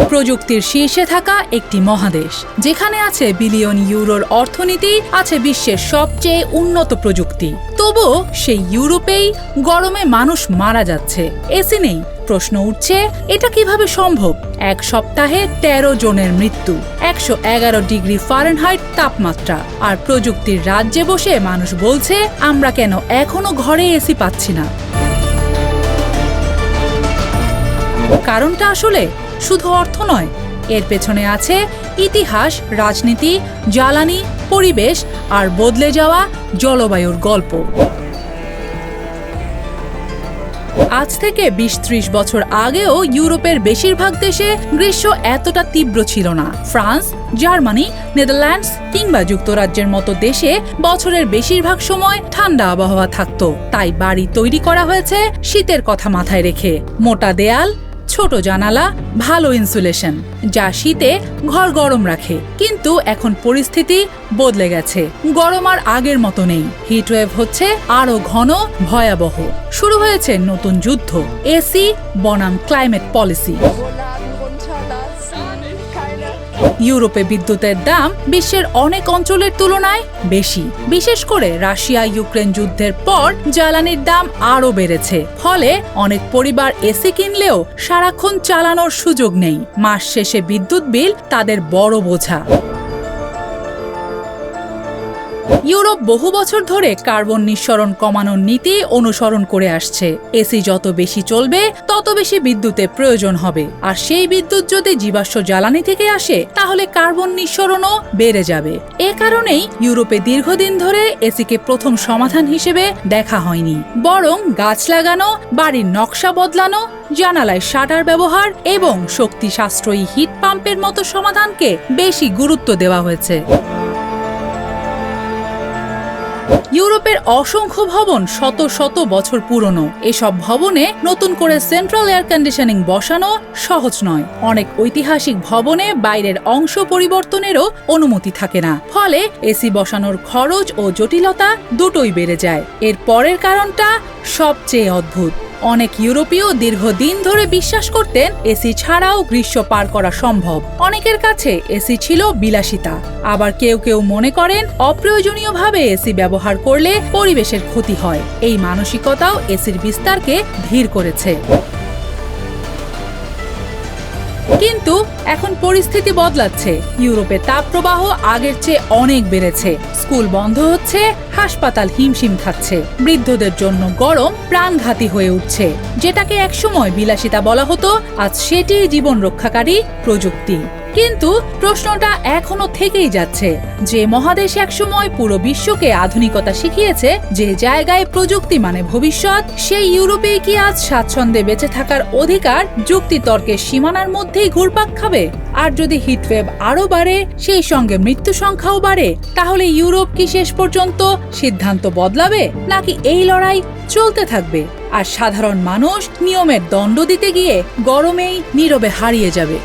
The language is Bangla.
প্রযুক্তির শীর্ষে থাকা একটি মহাদেশ, যেখানে আছে বিলিয়ন ইউরোর অর্থনীতি, আছে বিশ্বের সবচেয়ে উন্নত প্রযুক্তি। তবুও সেই ইউরোপেই গরমে মানুষ মারা যাচ্ছে, এসি নেই। প্রশ্ন উঠছে, এটা কিভাবে সম্ভব? এক সপ্তাহে 13 জনের মৃত্যু, 111 ডিগ্রি ফারেনহাইট তাপমাত্রা, আর প্রযুক্তির রাজ্যে বসে মানুষ বলছে আমরা কেন এখনো ঘরে এসি পাচ্ছি না। কারণটা আসলে শুধু অর্থ নয়, এর পেছনে আছে ইতিহাস, রাজনীতি, জ্বালানি, পরিবেশ আর বদলে যাওয়া জলবায়ুর গল্প। আজ থেকে 20-30 বছর আগেও ইউরোপের বেশিরভাগ দেশে গ্রীষ্ম এতটা তীব্র ছিল না। ফ্রান্স, জার্মানি, নেদারল্যান্ডস কিংবা যুক্তরাজ্যের মতো দেশে বছরের বেশিরভাগ সময় ঠান্ডা আবহাওয়া থাকতো। তাই বাড়ি তৈরি করা হয়েছে শীতের কথা মাথায় রেখে। মোটা দেয়াল, ছোট জানালা, ভালো ইনসুলেশন, যা শীতে ঘর গরম রাখে। কিন্তু এখন পরিস্থিতি বদলে গেছে। গরম আর আগের মতো নেই। হিটওয়েভ হচ্ছে আরো ঘন, ভয়াবহ। শুরু হয়েছে নতুন যুদ্ধ, এসি বনাম ক্লাইমেট পলিসি। ইউরোপে বিদ্যুতের দাম বিশ্বের অনেক অঞ্চলের তুলনায় বেশি। বিশেষ করে রাশিয়া ইউক্রেন যুদ্ধের পর জ্বালানির দাম আরও বেড়েছে। ফলে অনেক পরিবার এসি কিনলেও সারাক্ষণ চালানোর সুযোগ নেই। মাস শেষে বিদ্যুৎ বিল তাদের বড় বোঝা। ইউরোপ বহু বছর ধরে কার্বন নিঃসরণ কমানোর নীতি অনুসরণ করে আসছে। এসি যত বেশি চলবে তত বেশি বিদ্যুতের প্রয়োজন হবে, আর সেই বিদ্যুৎ যদি জীবাশ্ম জ্বালানি থেকে আসে তাহলে কার্বন নিঃসরণও বেড়ে যাবে। এ কারণেই ইউরোপে দীর্ঘদিন ধরে এসিকে প্রথম সমাধান হিসেবে দেখা হয়নি, বরং গাছ লাগানো, বাড়ির নকশা বদলানো, জানালায় শাটার ব্যবহার এবং শক্তি সাশ্রয়ী হিট পাম্পের মতো সমাধানকে বেশি গুরুত্ব দেওয়া হয়েছে। ইউরোপের অসংখ্য ভবন শত শত বছর পুরনো। এসব ভবনে নতুন করে সেন্ট্রাল এয়ার কন্ডিশনিং বসানো সহজ নয়। অনেক ঐতিহাসিক ভবনে বাইরের অংশ পরিবর্তনেরও অনুমতি থাকে না। ফলে এসি বসানোর খরচ ও জটিলতা দুটোই বেড়ে যায়। এর পরের কারণটা সবচেয়ে অদ্ভুত। অনেক ইউরোপীয় দীর্ঘদিন ধরে বিশ্বাস করতেন এসি ছাড়াও গ্রীষ্ম পার করা সম্ভব। অনেকের কাছে এসি ছিল বিলাসিতা, আবার কেউ কেউ মনে করেন অপ্রয়োজনীয়ভাবে এসি ব্যবহার করলে পরিবেশের ক্ষতি হয়। এই মানসিকতাও এসির বিস্তারকে ধীর করেছে। কিন্তু এখন পরিস্থিতি বদলাচ্ছে। ইউরোপে তাপপ্রবাহ আগের চেয়ে অনেক বেড়েছে। স্কুল বন্ধ হচ্ছে, হাসপাতাল হিমশিম খাচ্ছে। বৃদ্ধদের জন্য গরম প্রাণঘাতী হয়ে উঠছে। যেটাকে একসময় বিলাসিতা বলা হতো, আজ সেটি জীবন রক্ষাকারী প্রযুক্তি। কিন্তু প্রশ্নটা এখনো থেকেই যাচ্ছে, যে মহাদেশ একসময় পুরো বিশ্বকে আধুনিকতা শিখিয়েছে, যে জায়গায় প্রযুক্তি মানে ভবিষ্যৎ, সেই ইউরোপে কি আজ স্বাচ্ছন্দ্যে বেঁচে থাকার অধিকার যুক্তিতর্কের সীমানার মধ্যেই ঘুরপাক খাবে? আর যদি হিটওয়েভ আরো বাড়ে, সেই সঙ্গে মৃত্যু সংখ্যাও বাড়ে, তাহলে ইউরোপ কি শেষ পর্যন্ত সিদ্ধান্ত বদলাবে, নাকি এই লড়াই চলতে থাকবে? আর সাধারণ মানুষ নিয়মের দণ্ড দিতে গিয়ে গরমেই নীরবে হারিয়ে যাবে।